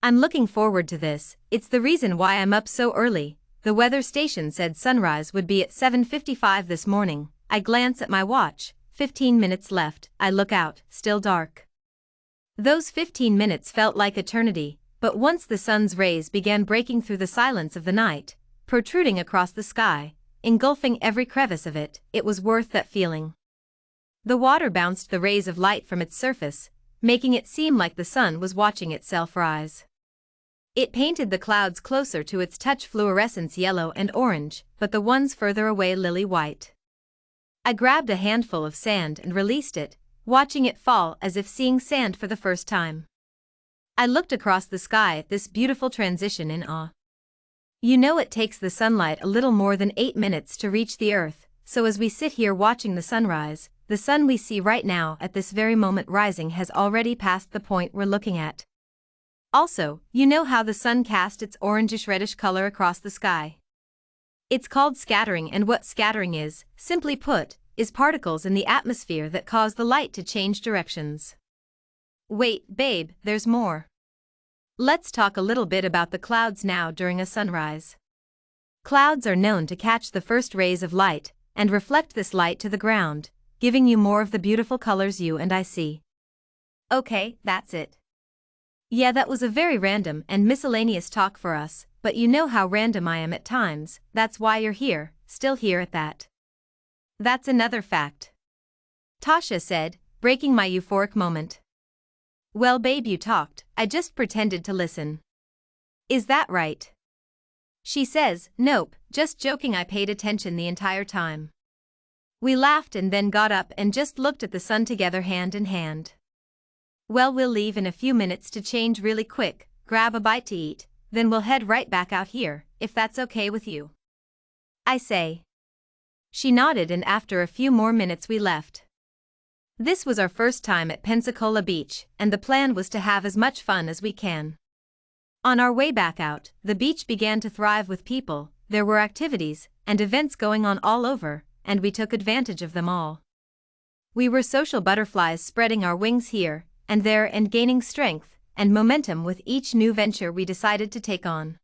I'm looking forward to this, it's the reason why I'm up so early. The weather station said sunrise would be at 7:55 this morning. I glance at my watch, 15 minutes left. I look out, still dark. Those 15 minutes felt like eternity, but once the sun's rays began breaking through the silence of the night, protruding across the sky, engulfing every crevice of it, it was worth that feeling. The water bounced the rays of light from its surface, making it seem like the sun was watching itself rise. It painted the clouds closer to its touch fluorescence yellow and orange, but the ones further away lily white. I grabbed a handful of sand and released it, watching it fall as if seeing sand for the first time. I looked across the sky at this beautiful transition in awe. You know, it takes the sunlight a little more than 8 minutes to reach the earth, so as we sit here watching the sunrise, the sun we see right now at this very moment rising has already passed the point we're looking at. Also, you know how the sun cast its orangish-reddish color across the sky. It's called scattering, and what scattering is, simply put, is particles in the atmosphere that cause the light to change directions. Wait, babe, there's more. Let's talk a little bit about the clouds now during a sunrise. Clouds are known to catch the first rays of light and reflect this light to the ground, giving you more of the beautiful colors you and I see. Okay, that's it. Yeah, that was a very random and miscellaneous talk for us, but you know how random I am at times. That's why you're here, still here at that. That's another fact. Tasha said, breaking my euphoric moment. Well, babe, you talked, I just pretended to listen. Is that right? She says, nope, just joking. I paid attention the entire time. We laughed and then got up and just looked at the sun together, hand in hand. Well, we'll leave in a few minutes to change really quick, grab a bite to eat, then we'll head right back out here, if that's okay with you. I say. She nodded, and after a few more minutes we left. This was our first time at Pensacola Beach, and the plan was to have as much fun as we can. On our way back out, the beach began to thrive with people. There were activities and events going on all over, and we took advantage of them all. We were social butterflies, spreading our wings here and there and gaining strength and momentum with each new venture we decided to take on.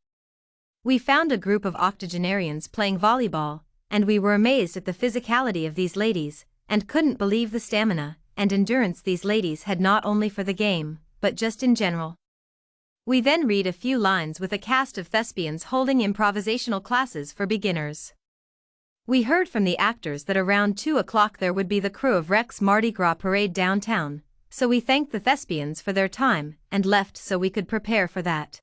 We found a group of octogenarians playing volleyball, and we were amazed at the physicality of these ladies, and couldn't believe the stamina and endurance these ladies had, not only for the game, but just in general. We then read a few lines with a cast of thespians holding improvisational classes for beginners. We heard from the actors that around 2 o'clock there would be the crew of Rex Mardi Gras parade downtown, so we thanked the thespians for their time and left so we could prepare for that.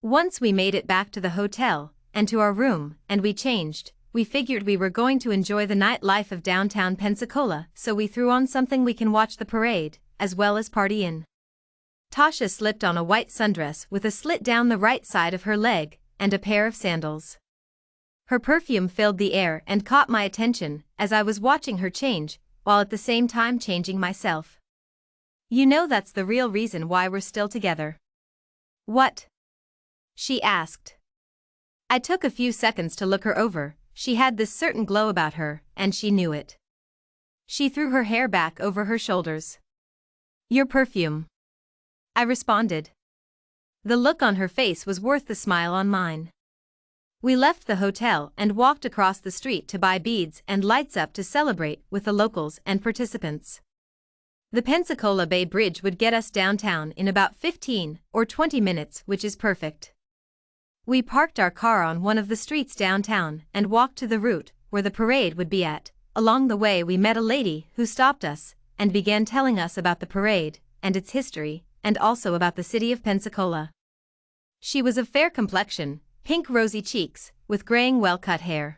Once we made it back to the hotel and to our room and we changed, we figured we were going to enjoy the nightlife of downtown Pensacola, so we threw on something we can watch the parade, as well as party in. Tasha slipped on a white sundress with a slit down the right side of her leg and a pair of sandals. Her perfume filled the air and caught my attention as I was watching her change, while at the same time changing myself. You know, that's the real reason why we're still together. What? She asked. I took a few seconds to look her over. She had this certain glow about her, and she knew it. She threw her hair back over her shoulders. Your perfume, I responded. The look on her face was worth the smile on mine. We left the hotel and walked across the street to buy beads and lights up to celebrate with the locals and participants. The Pensacola Bay Bridge would get us downtown in about 15 or 20 minutes, which is perfect. We parked our car on one of the streets downtown and walked to the route where the parade would be at. Along the way we met a lady who stopped us and began telling us about the parade and its history, and also about the city of Pensacola. She was of fair complexion, pink rosy cheeks, with graying well-cut hair.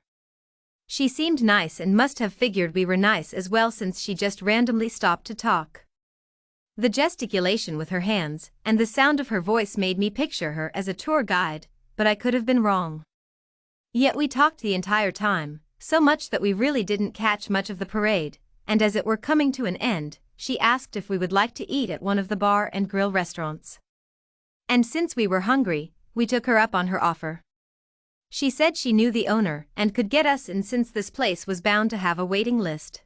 She seemed nice and must have figured we were nice as well, since she just randomly stopped to talk. The gesticulation with her hands and the sound of her voice made me picture her as a tour guide, but I could have been wrong. Yet we talked the entire time, so much that we really didn't catch much of the parade, and as it were coming to an end, she asked if we would like to eat at one of the bar and grill restaurants. And since we were hungry, we took her up on her offer. She said she knew the owner and could get us in, since this place was bound to have a waiting list.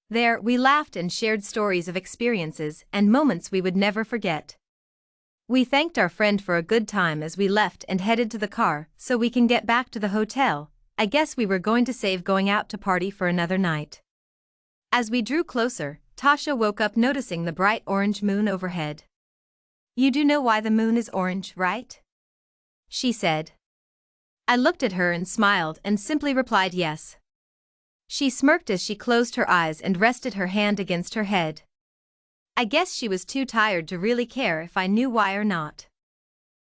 There, we laughed and shared stories of experiences and moments we would never forget. We thanked our friend for a good time as we left and headed to the car so we can get back to the hotel. I guess we were going to save going out to party for another night. As we drew closer, Tasha woke up noticing the bright orange moon overhead. "You do know why the moon is orange, right?" she said. I looked at her and smiled and simply replied yes. She smirked as she closed her eyes and rested her hand against her head. I guess she was too tired to really care if I knew why or not.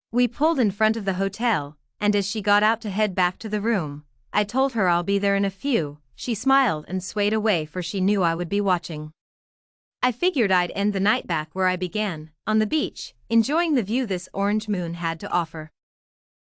We pulled in front of the hotel, and as she got out to head back to the room, I told her I'll be there in a few. She smiled and swayed away, for she knew I would be watching. I figured I'd end the night back where I began, on the beach, enjoying the view this orange moon had to offer.